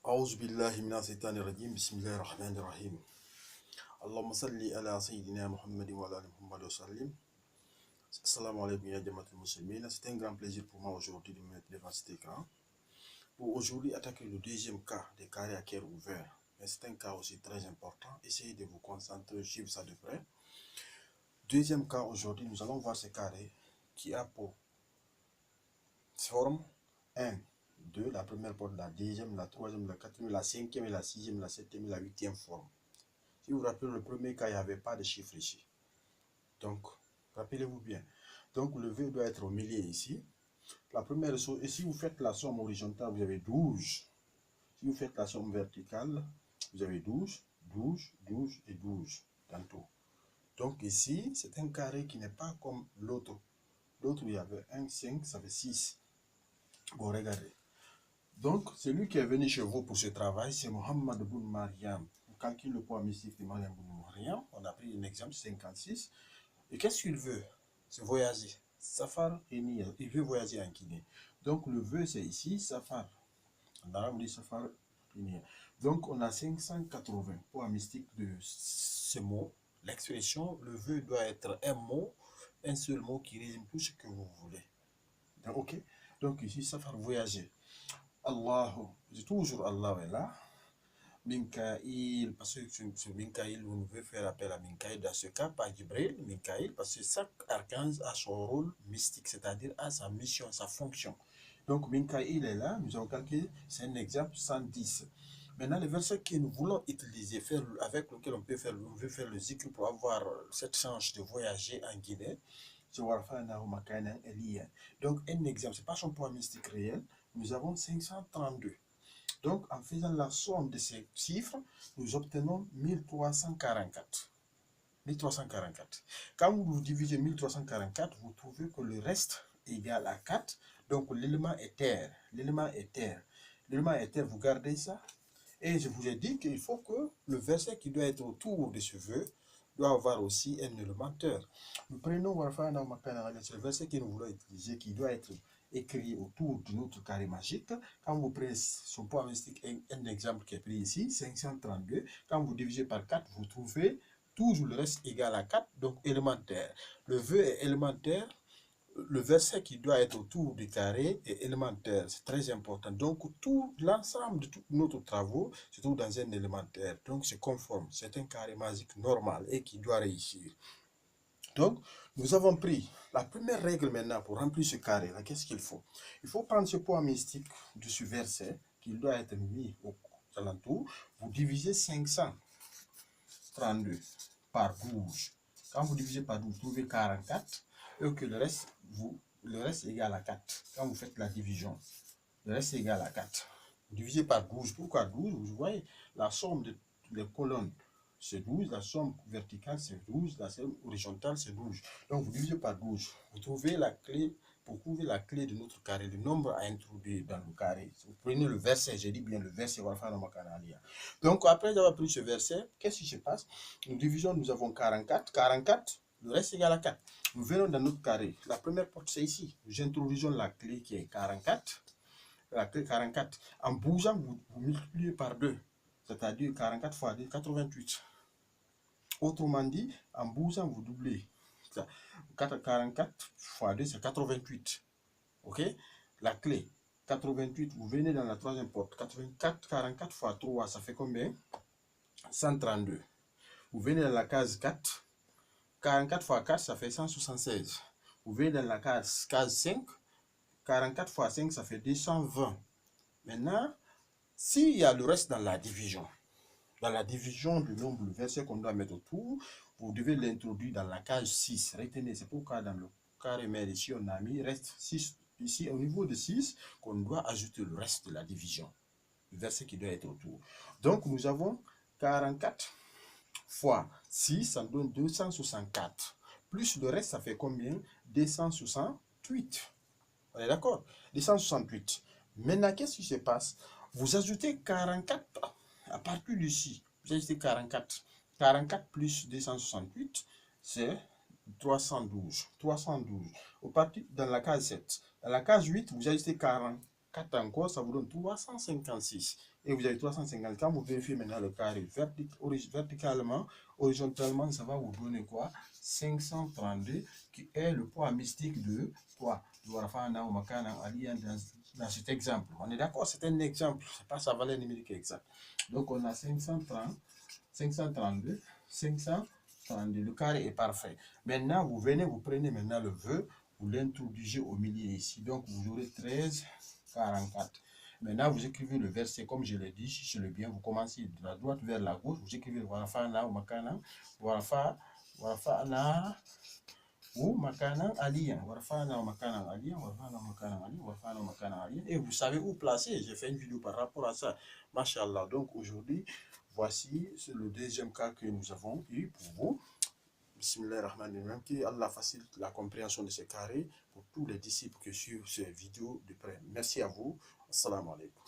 أعوذ بالله من الشيطان الرجيم بسم الله الرحمن الرحيم اللهم صل على سيدنا محمد وعلى آل محمد وسلم. Assalamu alaikum ya Jamatul Muslimin. C'est un grand plaisir pour moi aujourd'hui de me mettre devant cet écran pour aujourd'hui attaquer le deuxième cas des carrés à cœur ouvert. Mais c'est un cas aussi très important. Essayez de vous concentrer, suivre ça de près. Deuxième cas aujourd'hui, nous allons voir ce carré qui a pour forme 1, 2, la première porte, la deuxième, la troisième, la quatrième, la cinquième, la sixième, la septième et la huitième forme. Si vous vous rappelez, le premier cas, il n'y avait pas de chiffre ici. Donc, rappelez-vous bien. Donc, le V doit être au milieu ici. La première chose, et si vous faites la somme horizontale, vous avez 12. Si vous faites la somme verticale, vous avez 12, 12, 12 et 12 tantôt. Donc ici, c'est un carré qui n'est pas comme l'autre. L'autre, il y avait 1, 5, ça fait 6. Bon, regardez. Donc, celui qui est venu chez vous pour ce travail, c'est Mohammed Boun Mariam. On calcule le poids mystique de Mariam Boun Mariam. On a pris un exemple, 56. Et qu'est-ce qu'il veut? C'est voyager. Safar et Nia. Il veut voyager en Guinée. Donc, le vœu, c'est ici, Safar. En arabe, on dit Safar et Nia. Donc, on a 580 poids mystique de ce mot. L'expression, le vœu doit être un mot, un seul mot qui résume tout ce que vous voulez. Donc, ok? Donc, ici, Safar, voyager. Allah, toujours Allah est là. Minkaïl, parce que sur Minkaïl, on veut faire appel à Minkaïl dans ce cas, pas Jibril, Minkaïl, parce que chaque archange a son rôle mystique, c'est-à-dire a sa mission, sa fonction. Donc Minkaïl est là, nous avons calculé, c'est un exemple 110. Maintenant, le verset que nous voulons utiliser, avec lequel on veut faire le zikr pour avoir cette chance de voyager en Guinée, c'est Warfana ou Makana Elien. Donc, un exemple, ce n'est pas son poids mystique réel, nous avons 532. Donc, en faisant la somme de ces chiffres, nous obtenons 1344. 1344. Quand vous divisez 1344, vous trouvez que le reste est égal à 4. Donc, l'élément est terre. L'élément est terre. L'élément est terre, vous gardez ça. Et je vous ai dit qu'il faut que le verset qui doit être autour de ce vœu doit avoir aussi un élément terre. Nous prenons Warfana Makana, c'est le verset que nous voulons utiliser, qui doit être écrit autour de notre carré magique. Quand vous prenez son poids mystique, un exemple qui est pris ici, 532, quand vous divisez par 4, vous trouvez toujours le reste égal à 4, donc élémentaire. Le vœu est élémentaire, le verset qui doit être autour du carré est élémentaire, c'est très important. Donc tout l'ensemble de tous nos travaux se trouve dans un élémentaire, donc c'est conforme, c'est un carré magique normal et qui doit réussir. Donc, nous avons pris la première règle maintenant pour remplir ce carré-là. Qu'est-ce qu'il faut? Il faut prendre ce poids mystique de ce verset, qui doit être mis au alentour. Vous divisez 532 par 12. Quand vous divisez par 12, vous trouvez 44. Et que le reste est égal à 4. Quand vous faites la division, le reste est égal à 4. Vous divisez par 12. Pourquoi 12? Vous voyez, la somme des colonnes, c'est 12, la somme verticale c'est 12, la somme horizontale c'est 12. Donc vous divisez par 12, vous trouvez la clé, pour trouver la clé de notre carré, le nombre à introduire dans le carré. Vous prenez le verset, j'ai dit bien le verset, donc après avoir pris ce verset, qu'est-ce qui se passe? Nous divisons, nous avons 44, 44, le reste est égal à 4. Nous venons dans notre carré, la première porte c'est ici, nous introduisons la clé qui est 44, la clé 44, en bougeant vous multipliez par 2. C'est-à-dire 44 fois 2, 88. Autrement dit, en bougeant, vous doublez. 44 fois 2, c'est 88. OK? La clé, 88, vous venez dans la troisième porte. 44 fois 3, ça fait combien? 132. Vous venez dans la case 4. 44 fois 4, ça fait 176. Vous venez dans la case 5. 44 fois 5, ça fait 220. Maintenant, s'il y a le reste dans la division du nombre, le verset qu'on doit mettre autour, vous devez l'introduire dans la case 6. Retenez, c'est pourquoi dans le carré mère ici, on a mis reste 6. Ici, au niveau de 6, qu'on doit ajouter le reste de la division. Le verset qui doit être autour. Donc, nous avons 44 fois 6, ça donne 264. Plus le reste, ça fait combien? 268. On est d'accord? 268. Maintenant, qu'est-ce qui se passe? Vous ajoutez 44 à partir d'ici. Vous ajoutez 44. 44 plus 268, c'est 312. 312. Au parti dans la case 7. Dans la case 8, vous ajoutez 44. 4 encore, ça vous donne 356. Et vous avez 350. Quand vous vérifiez maintenant le carré verticalement, horizontalement, ça va vous donner quoi? 532, qui est le poids mystique de quoi? Dans cet exemple. On est d'accord, c'est un exemple, c'est pas sa valeur numérique exacte. Donc on a 530, 532, 532. Le carré est parfait. Maintenant, vous venez, vous prenez maintenant le vœu, vous l'introduisez au milieu ici. Donc vous aurez 13, 44. Maintenant, vous écrivez le verset comme je l'ai dit, si je le bien, vous commencez de la droite vers la gauche, vous écrivez Warafana ou Makana, Warafana ou Makana Alien, Warafana ou Makana Alien, Warafana ou Makana Alien, Warafana ou Makana Alien, et vous savez où placer. J'ai fait une vidéo par rapport à ça. Mashallah. Donc aujourd'hui, voici le deuxième cas que nous avons eu pour vous. Bismillahirrahmanirrahim, que Allah facilite la compréhension de ces carrés pour tous les disciples qui suivent ces vidéos de près. Merci à vous. Assalamu alaikum.